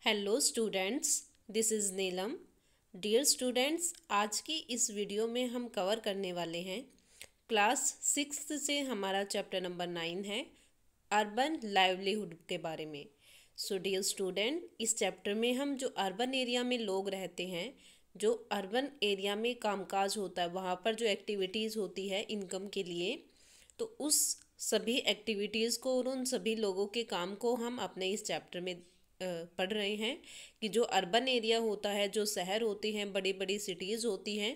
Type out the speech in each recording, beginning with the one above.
Hello students, this is Neelam. Dear students, आज की इस वीडियो में हम कवर करने वाले हैं क्लास 6 से हमारा चैप्टर नंबर 9 है अर्बन लाइवलीहुड के बारे में। सो डियर स्टूडेंट, इस चैप्टर में हम जो अर्बन एरिया में लोग रहते हैं, जो अर्बन एरिया में कामकाज होता है, वहाँ पर जो एक्टिविटीज़ होती है इनकम के लिए, तो उस सभी एक्टिविटीज़ को और उन सभी लोगों के काम को हम अपने इस चैप्टर में पढ़ रहे हैं कि जो अर्बन एरिया होता है, जो शहर होते हैं, बड़ी बड़ी सिटीज़ होती हैं,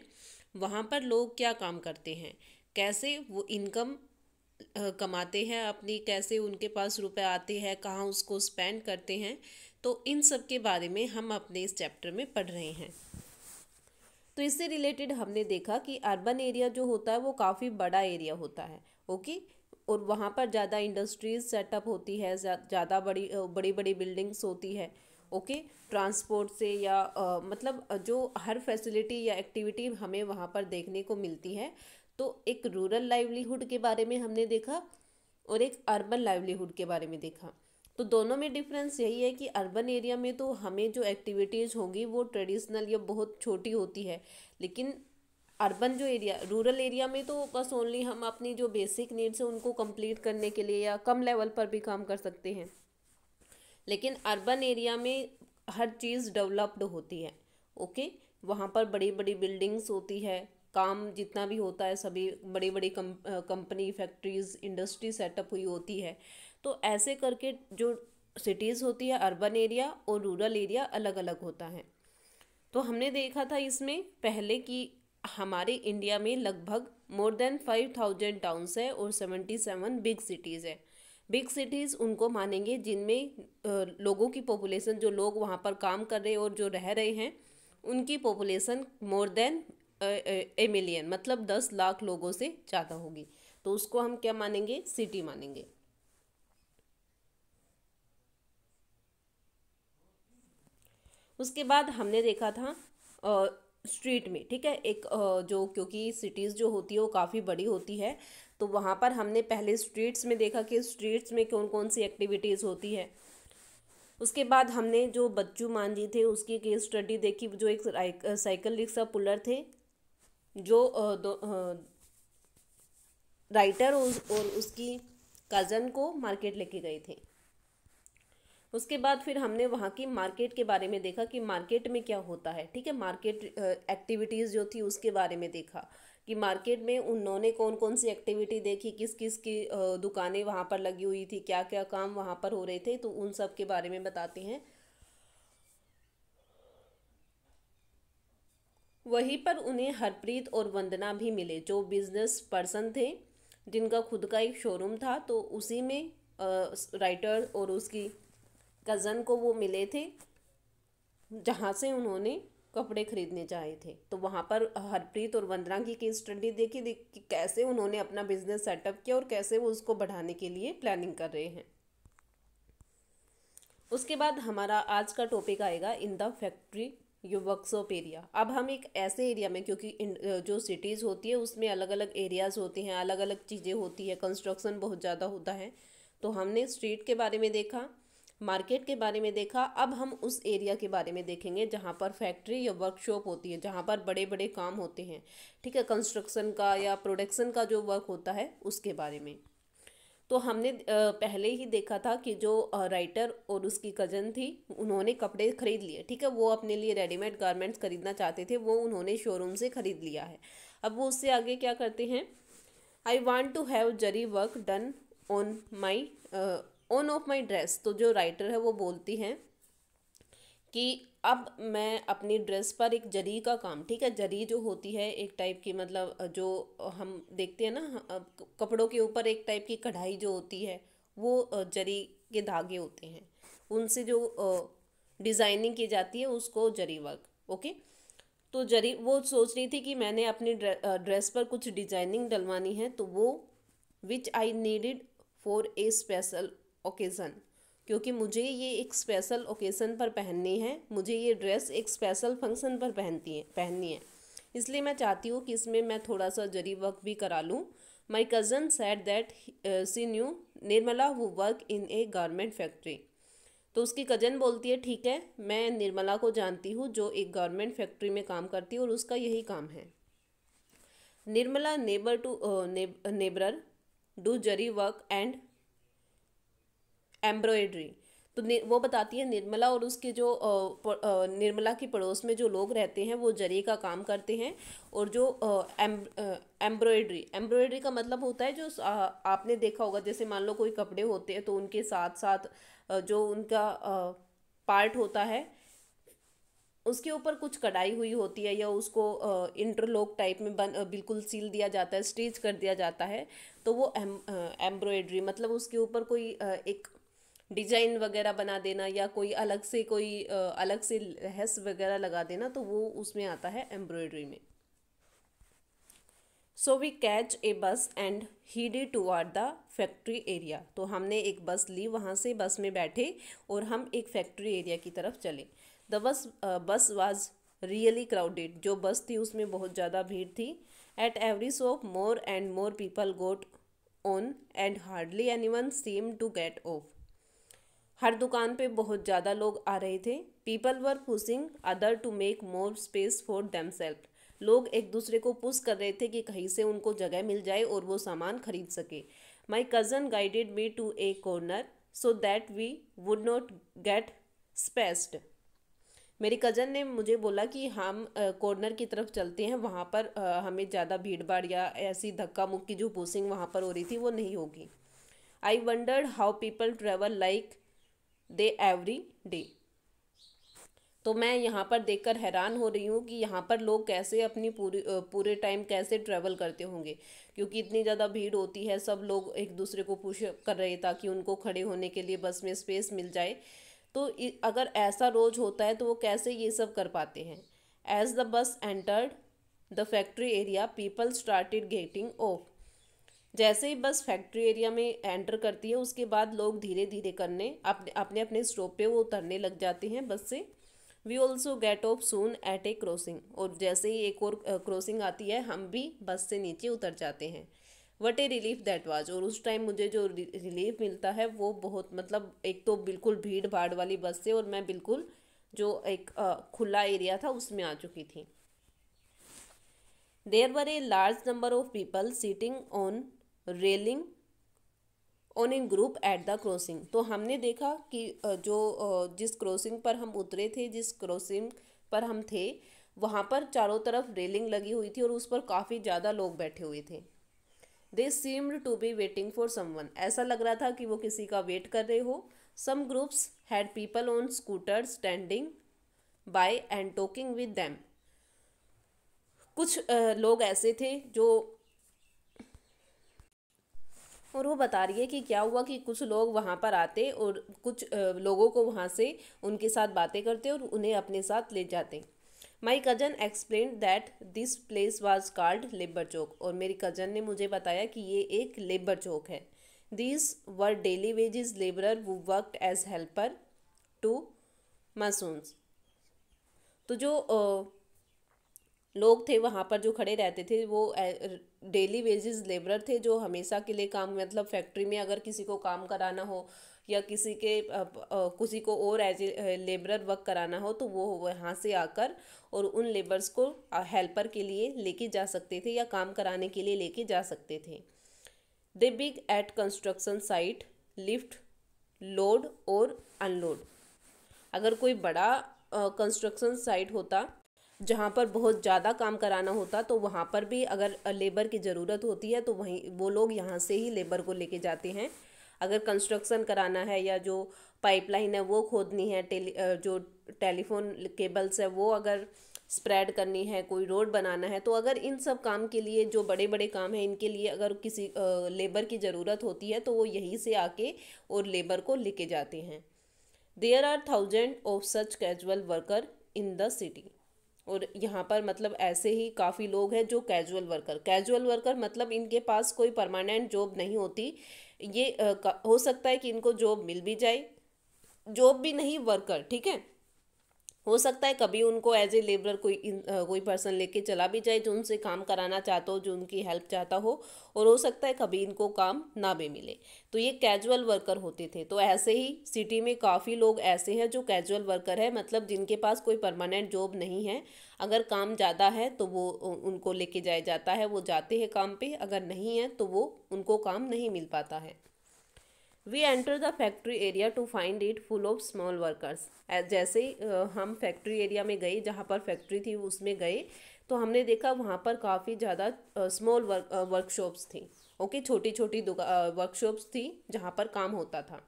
वहाँ पर लोग क्या काम करते हैं, कैसे वो इनकम कमाते हैं अपनी, कैसे उनके पास रुपए आते हैं, कहाँ उसको स्पेंड करते हैं। तो इन सब के बारे में हम अपने इस चैप्टर में पढ़ रहे हैं। तो इससे रिलेटेड हमने देखा कि अर्बन एरिया जो होता है वो काफ़ी बड़ा एरिया होता है। ओके। और वहाँ पर ज़्यादा इंडस्ट्रीज सेटअप होती है, ज़्यादा बड़ी बड़ी बड़ी बिल्डिंग्स होती है। ओके। ट्रांसपोर्ट से या मतलब जो हर फैसिलिटी या एक्टिविटी हमें वहाँ पर देखने को मिलती है। तो एक रूरल लाइवलीहुड के बारे में हमने देखा और एक अर्बन लाइवलीहुड के बारे में देखा। तो दोनों में डिफरेंस यही है कि अर्बन एरिया में तो हमें जो एक्टिविटीज़ होंगी वो ट्रेडिशनल या बहुत छोटी होती है, लेकिन अर्बन जो एरिया, रूरल एरिया में तो बस ओनली हम अपनी जो बेसिक नीड्स है उनको कंप्लीट करने के लिए या कम लेवल पर भी काम कर सकते हैं। लेकिन अर्बन एरिया में हर चीज़ डेवलप्ड होती है। ओके। वहाँ पर बड़ी बड़ी बिल्डिंग्स होती है, काम जितना भी होता है सभी बड़ी बड़ी कंपनी, फैक्ट्रीज, इंडस्ट्री सेटअप हुई होती है। तो ऐसे करके जो सिटीज़ होती है, अर्बन एरिया और रूरल एरिया अलग अलग होता है। तो हमने देखा था इसमें पहले कि हमारे इंडिया में लगभग मोर देन 5,000 टाउन्स है और 77 बिग सिटीज़ है। बिग सिटीज़ उनको मानेंगे जिनमें लोगों की पॉपुलेशन, जो लोग वहाँ पर काम कर रहे हैं और जो रह रहे हैं, उनकी population more than a million, मतलब 10 लाख लोगों से ज़्यादा होगी। तो उसको हम क्या मानेंगे? सिटी मानेंगे। उसके बाद हमने देखा था स्ट्रीट में, ठीक है, एक जो, क्योंकि सिटीज़ जो होती है वो काफ़ी बड़ी होती है, तो वहाँ पर हमने पहले स्ट्रीट्स में देखा कि स्ट्रीट्स में कौन कौन सी एक्टिविटीज़ होती है। उसके बाद हमने जो बच्चू मान जी थे उसकी केस स्टडी देखी, जो एक साइकिल रिक्शा पुलर थे, जो राइटर और उसकी कज़न को मार्केट लेके गए थे। उसके बाद फिर हमने वहाँ की मार्केट के बारे में देखा कि मार्केट में क्या होता है, ठीक है, मार्केट एक्टिविटीज़ जो थी उसके बारे में देखा कि मार्केट में उन्होंने कौन कौन सी एक्टिविटी देखी, किस किस की दुकानें वहाँ पर लगी हुई थी, क्या क्या काम वहाँ पर हो रहे थे, तो उन सब के बारे में बताते हैं। वहीं पर उन्हें हरप्रीत और वंदना भी मिले, जो बिजनेस पर्सन थे, जिनका खुद का एक शोरूम था। तो उसी में राइटर और उसकी कज़न को वो मिले थे, जहाँ से उन्होंने कपड़े खरीदने चाहे थे। तो वहाँ पर हरप्रीत और वंदना की केस स्टडी देखी कि कैसे उन्होंने अपना बिजनेस सेटअप किया और कैसे वो उसको बढ़ाने के लिए प्लानिंग कर रहे हैं। उसके बाद हमारा आज का टॉपिक आएगा in the factory yo workshop area. अब हम एक ऐसे एरिया में, क्योंकि जो सिटीज़ होती है उसमें अलग अलग एरियाज़ होते हैं, अलग अलग चीज़ें होती है, कंस्ट्रक्शन बहुत ज़्यादा होता है। तो हमने स्ट्रीट के बारे में देखा, मार्केट के बारे में देखा। अब हम उस एरिया के बारे में देखेंगे जहाँ पर फैक्ट्री या वर्कशॉप होती है, जहाँ पर बड़े बड़े काम होते हैं, ठीक है, कंस्ट्रक्शन का या प्रोडक्शन का जो वर्क होता है उसके बारे में। तो हमने पहले ही देखा था कि जो राइटर और उसकी कज़न थी, उन्होंने कपड़े खरीद लिए, ठीक है, वो अपने लिए रेडीमेड गारमेंट्स खरीदना चाहते थे, वो उन्होंने शोरूम से खरीद लिया है। अब वो उससे आगे क्या करते हैं? I want to have zari work done on my on off my dress. तो जो राइटर है वो बोलती हैं कि अब मैं अपनी ड्रेस पर एक जरी का काम, ठीक है, जरी जो होती है एक टाइप की, मतलब जो हम देखते हैं ना, कपड़ों के ऊपर एक टाइप की कढ़ाई जो होती है, वो जरी के धागे होते हैं, उनसे जो डिज़ाइनिंग की जाती है उसको जरी वर्क। ओके। तो जरी वो सोच रही थी कि मैंने अपनी ड्रेस पर कुछ डिजाइनिंग डलवानी है, तो वो which I needed for a special occasion, क्योंकि मुझे ये एक स्पेशल ओकेज़न पर पहननी है, मुझे ये ड्रेस एक स्पेशल फंक्शन पर पहननी है, इसलिए मैं चाहती हूँ कि इसमें मैं थोड़ा सा जरी वर्क भी करा लूँ। My cousin said that she knew Nirmala वो work in a garment factory. तो उसकी कज़न बोलती है ठीक है, मैं निर्मला को जानती हूँ जो एक गारमेंट फैक्ट्री में काम करती है और उसका यही काम है। Nirmala neighbour do zari work and embroidery. तो वो बताती है निर्मला और उसके जो निर्मला की पड़ोस में जो लोग रहते हैं वो जरी का काम करते हैं। और जो एम्ब्रॉयडरी एम्ब्रॉयडरी का मतलब होता है जो आपने देखा होगा, जैसे मान लो कोई कपड़े होते हैं तो उनके साथ साथ जो उनका पार्ट होता है उसके ऊपर कुछ कढ़ाई हुई होती है या उसको इंटरलॉक टाइप में बिल्कुल सील दिया जाता है, स्टिच कर दिया जाता है। तो वो एम्ब्रॉयडरी मतलब उसके ऊपर कोई एक डिजाइन वगैरह बना देना या कोई अलग से लैस वगैरह लगा देना, तो वो उसमें आता है एम्ब्रॉयडरी में। So we catch a bus and headed toward the factory area. तो हमने एक बस ली, वहाँ से बस में बैठे और हम एक फैक्ट्री एरिया की तरफ चले। The bus was really crowded. जो बस थी उसमें बहुत ज़्यादा भीड़ थी। At every shop more and more people got on and hardly anyone seem to get off. हर दुकान पे बहुत ज़्यादा लोग आ रहे थे। People were pushing other to make more space for themself. लोग एक दूसरे को पुश कर रहे थे कि कहीं से उनको जगह मिल जाए और वो सामान खरीद सके। My cousin guided me to a corner so that we would not get spaced. मेरी कज़न ने मुझे बोला कि हम कॉर्नर की तरफ चलते हैं, वहाँ पर हमें ज़्यादा भीड़ भाड़ या ऐसी धक्का मुक्की जो पुशिंग वहाँ पर हो रही थी वो नहीं होगी। आई wandered how people travel like they every day. तो मैं यहाँ पर देखकर हैरान हो रही हूँ कि यहाँ पर लोग कैसे अपनी पूरे टाइम कैसे ट्रैवल करते होंगे, क्योंकि इतनी ज़्यादा भीड़ होती है। सब लोग एक दूसरे को पुश कर रहे ताकि उनको खड़े होने के लिए बस में स्पेस मिल जाए। तो अगर ऐसा रोज होता है तो वो कैसे ये सब कर पाते हैं। As the bus entered the factory area people started getting off. जैसे ही बस फैक्ट्री एरिया में एंटर करती है उसके बाद लोग धीरे धीरे करने अपने अपने स्टॉप पे वो उतरने लग जाते हैं बस से। We also get off soon at a crossing. और जैसे ही एक और क्रॉसिंग आती है हम भी बस से नीचे उतर जाते हैं। What A relief that was. और उस टाइम मुझे जो रिलीफ मिलता है वो बहुत, मतलब एक तो बिल्कुल भीड़ भाड़ वाली बस से और मैं बिल्कुल जो एक खुला एरिया था उसमें आ चुकी थी। There were a large number of people sitting on railing on in group at the crossing. तो हमने देखा कि जिस क्रॉसिंग पर हम उतरे थे, जिस क्रॉसिंग पर हम थे, वहाँ पर चारों तरफ रेलिंग लगी हुई थी और उस पर काफ़ी ज़्यादा लोग बैठे हुए थे। They seemed to be waiting for someone. ऐसा लग रहा था कि वो किसी का वेट कर रहे हो। Some groups had people on scooter standing by and talking with them. कुछ लोग ऐसे थे जो, और वो बता रही है कि क्या हुआ कि कुछ लोग वहाँ पर आते और कुछ लोगों को वहाँ से उनके साथ बातें करते और उन्हें अपने साथ ले जाते। My cousin explain that this place was called labour chowk. और मेरी कज़न ने मुझे बताया कि ये एक लेबर चौक है। These were daily wages labourer वो वर्कड एज हेल्पर टू मासून्स। तो जो लोग थे वहाँ पर जो खड़े रहते थे वो डेली वेजेस लेबरर थे, जो हमेशा के लिए काम, मतलब फैक्ट्री में अगर किसी को काम कराना हो या किसी को और एज ए लेबरर वर्क कराना हो तो वो वहाँ से आकर और उन लेबर्स को हेल्पर के लिए लेके जा सकते थे या काम कराने के लिए लेके जा सकते थे। They big at construction site lift load और अनलोड। अगर कोई बड़ा कंस्ट्रक्शन साइट होता जहाँ पर बहुत ज़्यादा काम कराना होता तो वहाँ पर भी अगर लेबर की ज़रूरत होती है तो वहीं वो लोग यहाँ से ही लेबर को लेके जाते हैं। अगर कंस्ट्रक्शन कराना है या जो पाइपलाइन है वो खोदनी है, जो टेलीफोन केबल्स है वो अगर स्प्रेड करनी है, कोई रोड बनाना है, तो अगर इन सब काम के लिए जो बड़े बड़े काम हैं इनके लिए अगर किसी लेबर की ज़रूरत होती है तो वो यहीं से आके और लेबर को लेके जाते हैं। There are 1000 of such casual worker in the city. और यहाँ पर मतलब ऐसे ही काफ़ी लोग हैं जो कैजुअल वर्कर मतलब इनके पास कोई परमानेंट जॉब नहीं होती। ये हो सकता है कि इनको जॉब मिल भी जाए, जॉब भी नहीं, वर्कर, ठीक है। हो सकता है कभी उनको एज ए लेबरर कोई पर्सन लेके चला भी जाए जो उनसे काम कराना चाहता हो, जो उनकी हेल्प चाहता हो, और हो सकता है कभी इनको काम ना भी मिले। तो ये कैजुअल वर्कर होते थे। तो ऐसे ही सिटी में काफ़ी लोग ऐसे हैं जो कैजुअल वर्कर है, मतलब जिनके पास कोई परमानेंट जॉब नहीं है। अगर काम ज़्यादा है तो वो उनको लेके जाया जाता है, वो जाते हैं काम पे, अगर नहीं है तो वो उनको काम नहीं मिल पाता है। We enter the factory area to find it full of small workers. जैसे ही हम फैक्ट्री एरिया में गए, जहाँ पर फैक्ट्री थी उसमें गए, तो हमने देखा वहाँ पर काफ़ी ज़्यादा स्मॉल वर्कशॉप्स थी। ओके, छोटी छोटी वर्कशॉप्स थी जहाँ पर काम होता था।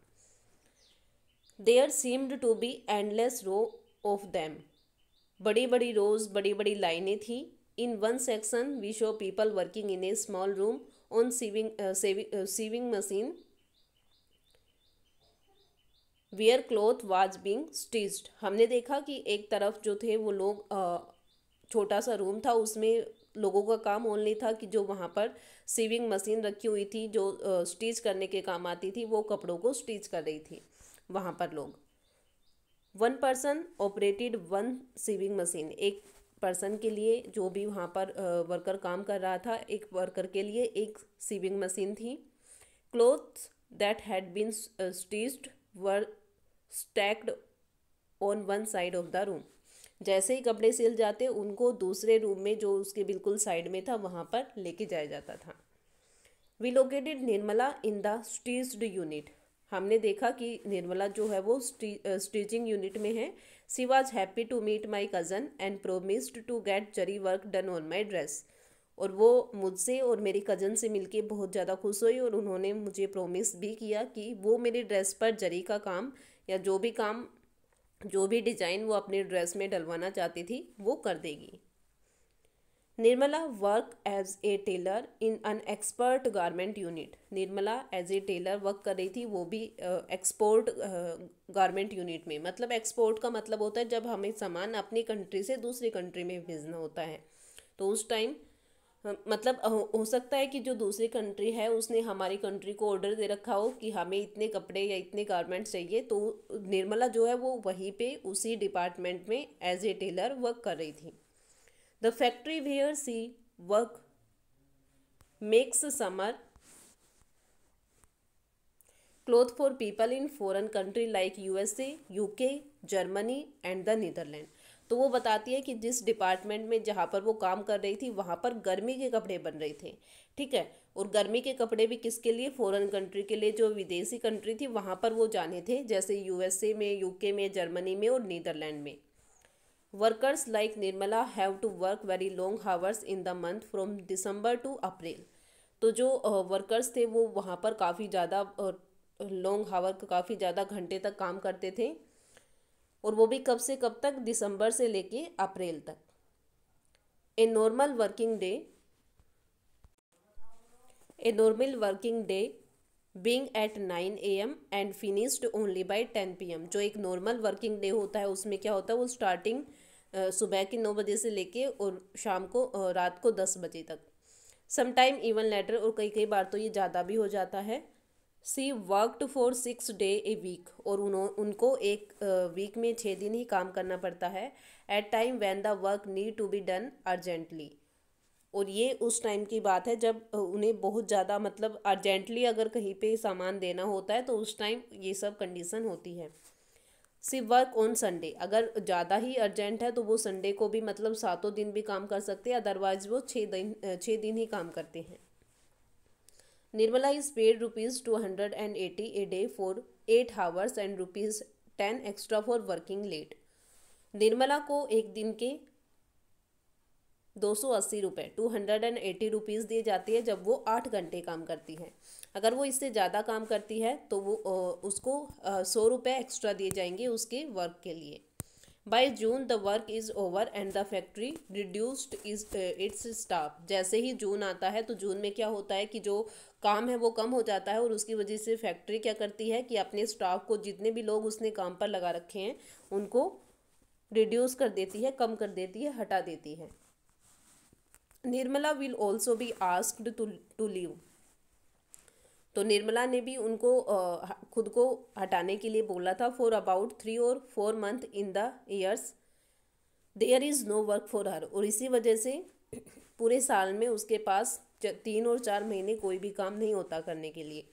There seemed to be endless row of them. बड़ी बड़ी रोज, बड़ी बड़ी लाइनें थी। In one section we show people working in a small room on sewing machine where cloth was being stitched. हमने देखा कि एक तरफ जो थे वो लोग, छोटा सा रूम था, उसमें लोगों का काम ओनली था कि जो वहाँ पर सीविंग मशीन रखी हुई थी जो स्टिच करने के काम आती थी, वो कपड़ों को स्टिच कर रही थी वहाँ पर लोग। One person operated one sewing machine. एक पर्सन के लिए, जो भी वहाँ पर वर्कर काम कर रहा था, एक वर्कर के लिए एक सीविंग मशीन थी। Clothes that had been stitched were stacked on one side of the room. जैसे ही कपड़े सिल जाते उनको दूसरे रूम में, जो उसके बिल्कुल साइड में था, वहाँ पर लेके जाया जाता था। We located Nirmala in the stitched unit. हमने देखा कि निर्मला जो है वो स्टिचिंग यूनिट में है। She was happy to meet my cousin and promised to get zari work done on my dress. और वो मुझसे और मेरी कज़न से मिलके बहुत ज़्यादा खुश हुई, और उन्होंने मुझे प्रोमिस भी किया कि वो मेरी ड्रेस पर जरी का काम या जो भी काम, जो भी डिज़ाइन वो अपने ड्रेस में डलवाना चाहती थी वो कर देगी। Nirmala work as a tailor in an expert garment unit. Nirmala as a tailor work कर रही थी, वो भी एक्सपोर्ट गारमेंट यूनिट में। मतलब एक्सपोर्ट का मतलब होता है जब हमें सामान अपनी कंट्री से दूसरी कंट्री में भेजना होता है। तो उस टाइम मतलब हो सकता है कि जो दूसरी कंट्री है उसने हमारी कंट्री को ऑर्डर दे रखा हो कि हमें इतने कपड़े या इतने गारमेंट्स चाहिए, तो निर्मला जो है वो वहीं पे उसी डिपार्टमेंट में एज ए टेलर वर्क कर रही थी। The factory where she work makes summer cloth for people in foreign country like USA, UK, Germany and the Netherland. तो वो बताती है कि जिस डिपार्टमेंट में जहाँ पर वो काम कर रही थी वहाँ पर गर्मी के कपड़े बन रहे थे, ठीक है। और गर्मी के कपड़े भी किसके लिए? फॉरेन कंट्री के लिए, जो विदेशी कंट्री थी वहाँ पर वो जाने थे, जैसे यूएसए में, यूके में, जर्मनी में और नीदरलैंड में। Workers like Nirmala have to work very long hours in the month from December to April. तो जो वर्कर्स थे वो वहाँ पर काफ़ी ज़्यादा लॉन्ग हावर, काफ़ी ज़्यादा घंटे तक काम करते थे, और वो भी कब से कब तक? दिसंबर से लेके अप्रैल तक। A normal working day a normal working day being at 9 AM and finished only by 10 PM। जो एक नॉर्मल वर्किंग डे होता है उसमें क्या होता है, वो स्टार्टिंग सुबह के 9 बजे से लेके और शाम को रात को 10 बजे तक। समटाइम इवन लेटर, और कई कई बार तो ये ज़्यादा भी हो जाता है। She worked for 6 day a week. और उनको एक वीक में 6 दिन ही काम करना पड़ता है। At time when the work need to be done urgently. और ये उस टाइम की बात है जब उन्हें बहुत ज़्यादा, मतलब अर्जेंटली अगर कहीं पे सामान देना होता है तो उस टाइम ये सब कंडीशन होती है। सी वर्क ऑन संडे। अगर ज़्यादा ही अर्जेंट है तो वो संडे को भी, मतलब 7 दिन भी काम कर सकते हैं, अदरवाइज वो 6 दिन ही काम करते हैं। Nirmala is paid ₹280 a day for 8 hours and ₹10 extra for working late. Nirmala को एक दिन के 280 रुपये, ₹280 दिए जाते हैं जब वो 8 घंटे काम करती है। अगर वो इससे ज़्यादा काम करती है तो वो उसको 100 रुपये एक्स्ट्रा दिए जाएंगे उसके वर्क के लिए। By June the work is over and the factory reduced is it's staff. जैसे ही जून आता है तो जून में क्या होता है कि जो काम है वो कम हो जाता है, और उसकी वजह से फैक्ट्री क्या करती है कि अपने स्टाफ को, जितने भी लोग उसने काम पर लगा रखे हैं, उनको रिड्यूस कर देती है, कम कर देती है, हटा देती है। Nirmala will also be asked to leave. तो निर्मला ने भी उनको खुद को हटाने के लिए बोला था। For about 3 or 4 months in the years there is no work for her, और इसी वजह से पूरे साल में उसके पास 3 और 4 महीने कोई भी काम नहीं होता करने के लिए।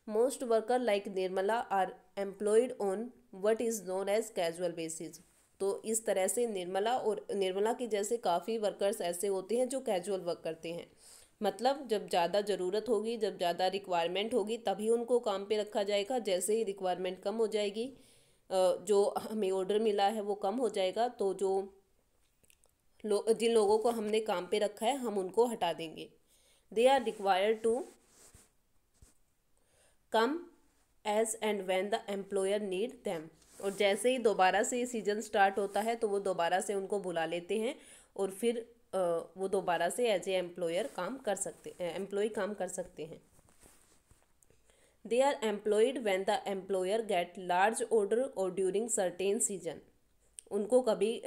Most worker like Nirmala are employed on what is known as casual basis. तो इस तरह से निर्मला की जैसे काफ़ी वर्कर्स ऐसे होते हैं जो कैजुअल वर्क करते हैं, मतलब जब ज़्यादा ज़रूरत होगी, जब ज़्यादा रिक्वायरमेंट होगी तभी उनको काम पे रखा जाएगा। जैसे ही रिक्वायरमेंट कम हो जाएगी, जो हमें ऑर्डर मिला है वो कम हो जाएगा, तो जिन लोगों को हमने काम पे रखा है हम उनको हटा देंगे। They are required to come as and when the employer need them. और जैसे ही दोबारा से ये सीजन स्टार्ट होता है तो वो दोबारा से उनको बुला लेते हैं और फिर वो दोबारा से एज ए एम्प्लॉय काम कर सकते हैं। They are employed when the employer get large order और ड्यूरिंग सर्टेन सीजन। उनको कभी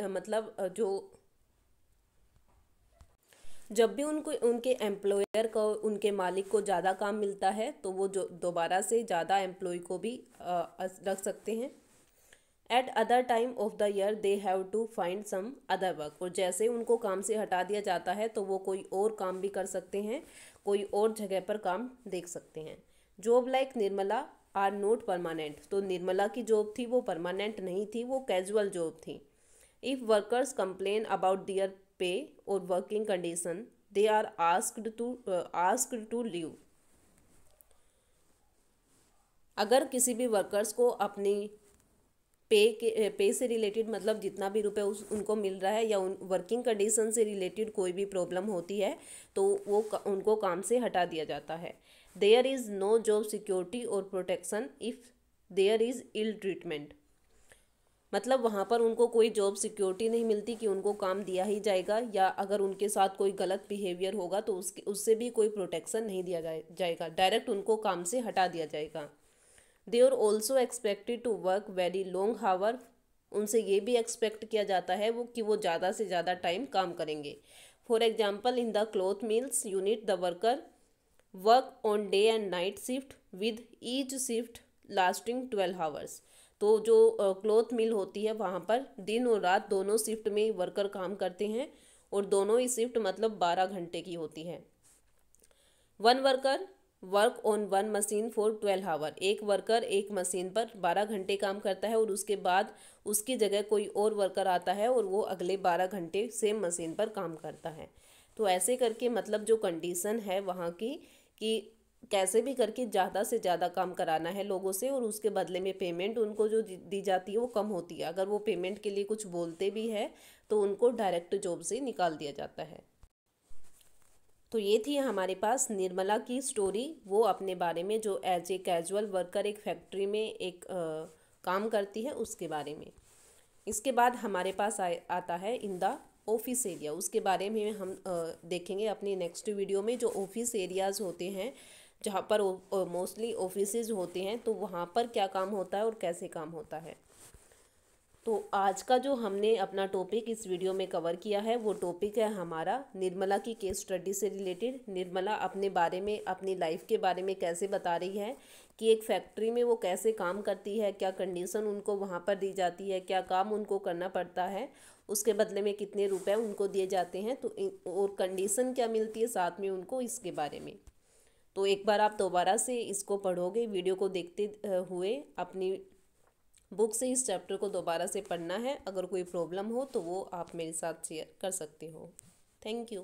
जब भी उनके एम्प्लॉयर को, उनके मालिक को ज़्यादा काम मिलता है तो वो जो दोबारा से ज़्यादा एम्प्लॉय को भी रख सकते हैं। At other time of the year they have to find some other work. और जैसे उनको काम से हटा दिया जाता है तो वो कोई और काम भी कर सकते हैं, कोई और जगह पर काम देख सकते हैं। Job like Nirmala are not permanent. तो निर्मला की जॉब थी वो परमानेंट नहीं थी, वो कैजुअल जॉब थी। If workers complain about their pay और working condition they are asked to leave. अगर किसी भी वर्कर्स को अपनी पे से रिलेटेड, मतलब जितना भी रुपए उनको मिल रहा है या उन वर्किंग कंडीशन से रिलेटेड कोई भी प्रॉब्लम होती है तो उनको काम से हटा दिया जाता है। There is no job security और protection if there is ill treatment. मतलब वहाँ पर उनको कोई जॉब सिक्योरिटी नहीं मिलती कि उनको काम दिया ही जाएगा, या अगर उनके साथ कोई गलत बिहेवियर होगा तो उससे भी कोई प्रोटेक्शन नहीं दिया जाएगा, डायरेक्ट उनको काम से हटा दिया जाएगा। They are also expected to work very long hour. उनसे ये भी एक्सपेक्ट किया जाता है कि वो ज़्यादा से ज़्यादा टाइम काम करेंगे। For example in the cloth mills unit the worker work on day and night shift with each shift lasting 12 hours. तो जो क्लॉथ मिल होती है वहाँ पर दिन और रात दोनों शिफ्ट में वर्कर काम करते हैं, और दोनों ही शिफ्ट मतलब 12 घंटे की होती है। One worker work on one machine for 12 hour. एक वर्कर एक मशीन पर 12 घंटे काम करता है और उसके बाद उसकी जगह कोई और वर्कर आता है और वो अगले 12 घंटे सेम मशीन पर काम करता है। तो ऐसे करके मतलब जो कंडीशन है वहाँ की कि कैसे भी करके ज़्यादा से ज़्यादा काम कराना है लोगों से, और उसके बदले में पेमेंट उनको जो दी जाती है वो कम होती है। अगर वो पेमेंट के लिए कुछ बोलते भी है तो उनको डायरेक्ट जॉब से निकाल दिया जाता है। तो ये थी हमारे पास निर्मला की स्टोरी, वो अपने बारे में जो एज ए कैजुअल वर्कर एक फैक्ट्री में एक काम करती है उसके बारे में। इसके बाद हमारे पास आता है इन द ऑफिस एरिया। उसके बारे में हम देखेंगे अपनी नेक्स्ट वीडियो में। जो ऑफिस एरियाज़ होते हैं जहाँ पर मोस्टली ऑफिसेज होते हैं तो वहाँ पर क्या काम होता है और कैसे काम होता है। तो आज का जो हमने अपना टॉपिक इस वीडियो में कवर किया है वो टॉपिक है हमारा निर्मला की केस स्टडी से रिलेटेड। निर्मला अपने बारे में, अपनी लाइफ के बारे में कैसे बता रही है कि एक फैक्ट्री में वो कैसे काम करती है, क्या कंडीशन उनको वहाँ पर दी जाती है, क्या काम उनको करना पड़ता है, उसके बदले में कितने रुपए उनको दिए जाते हैं, तो और कंडीशन क्या मिलती है साथ में उनको, इसके बारे में। तो एक बार आप दोबारा से इसको पढ़ोगे, वीडियो को देखते हुए अपनी बुक से इस चैप्टर को दोबारा से पढ़ना है। अगर कोई प्रॉब्लम हो तो वो आप मेरे साथ शेयर कर सकते हो। Thank you.